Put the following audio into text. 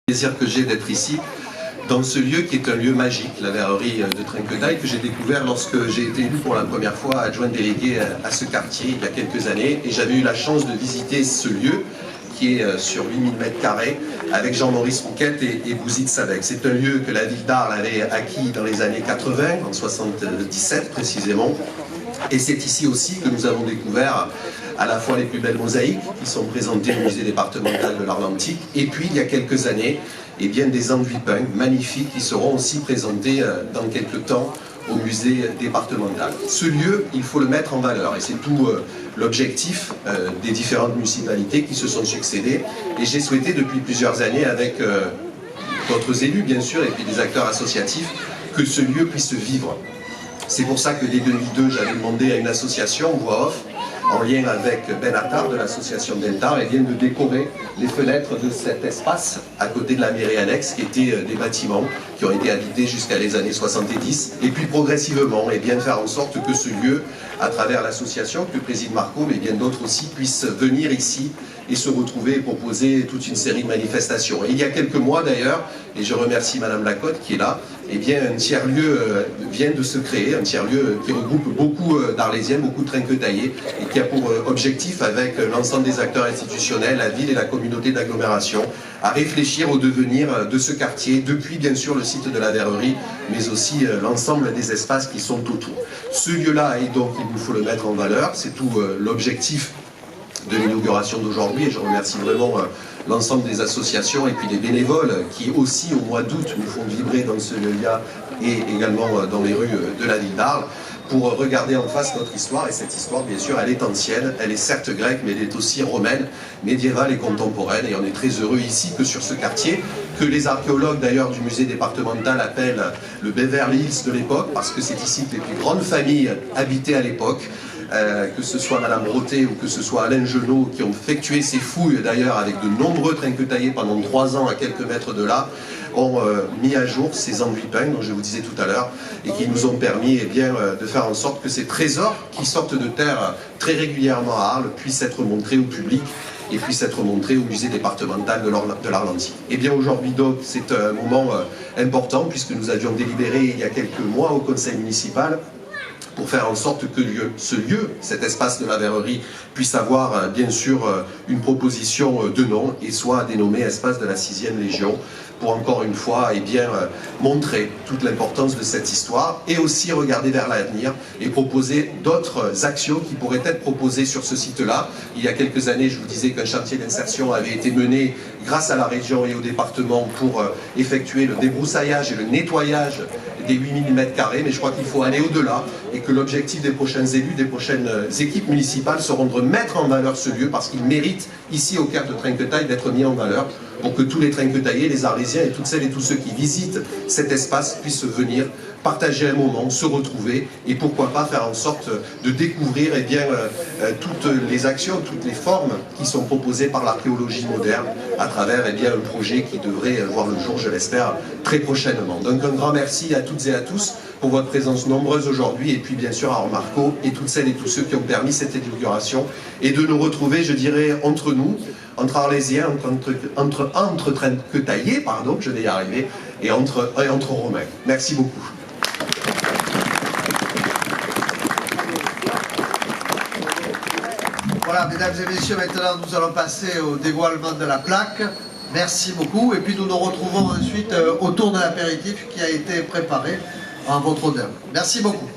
Plaisir que j'ai d'être ici, dans ce lieu qui est un lieu magique, la verrerie de Trinquetail, que j'ai découvert lorsque j'ai été élu pour la première fois adjoint délégué à ce quartier il y a quelques années. Et j'avais eu la chance de visiter ce lieu qui est sur 8000 m² avec Jean-Maurice Rouquette et Bouzid Sadek. C'est un lieu que la ville d'Arles avait acquis dans les années 80, en 77 précisément. Et c'est ici aussi que nous avons découvert à la fois les plus belles mosaïques qui sont présentées au musée départemental de l'art antique, et puis il y a quelques années, eh bien, des enduits-peints magnifiques qui seront aussi présentés dans quelques temps au musée départemental. Ce lieu, il faut le mettre en valeur, et c'est tout l'objectif des différentes municipalités qui se sont succédées. Et j'ai souhaité depuis plusieurs années, avec d'autres élus bien sûr, et puis des acteurs associatifs, que ce lieu puisse vivre. C'est pour ça que dès 2002, j'avais demandé à une association, voix off, en lien avec Ben Attar de l'association Delta, et vient de décorer les fenêtres de cet espace à côté de la mairie annexe, qui étaient des bâtiments qui ont été habités jusqu'à les années 70, et puis progressivement, et bien faire en sorte que ce lieu, à travers l'association que préside Marco, mais bien d'autres aussi, puisse venir ici et se retrouver et proposer toute une série de manifestations. Et il y a quelques mois d'ailleurs, et je remercie Madame Lacotte qui est là, eh bien un tiers-lieu vient de se créer, un tiers-lieu qui regroupe beaucoup d'Arlésiens, beaucoup de Trinquetaillais, et qui a pour objectif, avec l'ensemble des acteurs institutionnels, la ville et la communauté d'agglomération, à réfléchir au devenir de ce quartier, depuis bien sûr le site de la verrerie, mais aussi l'ensemble des espaces qui sont autour. Ce lieu-là, et donc il nous faut le mettre en valeur, c'est tout l'objectif de l'inauguration d'aujourd'hui, et je remercie vraiment l'ensemble des associations et puis des bénévoles qui aussi au mois d'août nous font vibrer dans ce lieu-là et également dans les rues de la ville d'Arles, pour regarder en face notre histoire. Et cette histoire, bien sûr, elle est ancienne, elle est certes grecque, mais elle est aussi romaine, médiévale et contemporaine. Et on est très heureux ici que sur ce quartier, que les archéologues d'ailleurs du musée départemental appellent le Beverly Hills de l'époque, parce que c'est ici que les plus grandes familles habitaient à l'époque. Que ce soit Madame Roté ou que ce soit Alain Genot, qui ont effectué ces fouilles d'ailleurs avec de nombreux Trinquetaillais pendant 3 ans à quelques mètres de là, ont mis à jour ces enduits-peints dont je vous disais tout à l'heure, et qui nous ont permis bien, de faire en sorte que ces trésors qui sortent de terre très régulièrement à Arles puissent être montrés au public et puissent être montrés au musée départemental de l'art antique. Et bien aujourd'hui donc c'est un moment important, puisque nous avions délibéré il y a quelques mois au conseil municipal pour faire en sorte que ce lieu, cet espace de la verrerie, puisse avoir bien sûr une proposition de nom et soit dénommé espace de la 6e Légion, pour encore une fois montrer toute l'importance de cette histoire, et aussi regarder vers l'avenir et proposer d'autres actions qui pourraient être proposées sur ce site-là. Il y a quelques années, je vous disais qu'un chantier d'insertion avait été mené grâce à la région et au département pour effectuer le débroussaillage et le nettoyage des 8000 m², mais je crois qu'il faut aller au-delà, et que l'objectif des prochains élus, des prochaines équipes municipales seront de remettre en valeur ce lieu, parce qu'il mérite, ici au cœur de Trinquetail, d'être mis en valeur, pour que tous les Trinquetaillais, les Arlésiens et toutes celles et tous ceux qui visitent cet espace puissent venir partager un moment, se retrouver, et pourquoi pas faire en sorte de découvrir toutes les actions, toutes les formes qui sont proposées par l'archéologie moderne à travers un projet qui devrait voir le jour, je l'espère, très prochainement. Donc un grand merci à toutes et à tous pour votre présence nombreuse aujourd'hui, et puis bien sûr à Marco et toutes celles et tous ceux qui ont permis cette inauguration, et de nous retrouver, je dirais, entre nous, entre Arlésiens, entre Trinquetaillais, pardon, je vais y arriver, et entre Romains. Merci beaucoup. Voilà, mesdames et messieurs, maintenant nous allons passer au dévoilement de la plaque. Merci beaucoup, et puis nous nous retrouvons ensuite autour de l'apéritif qui a été préparé en votre honneur. Merci beaucoup.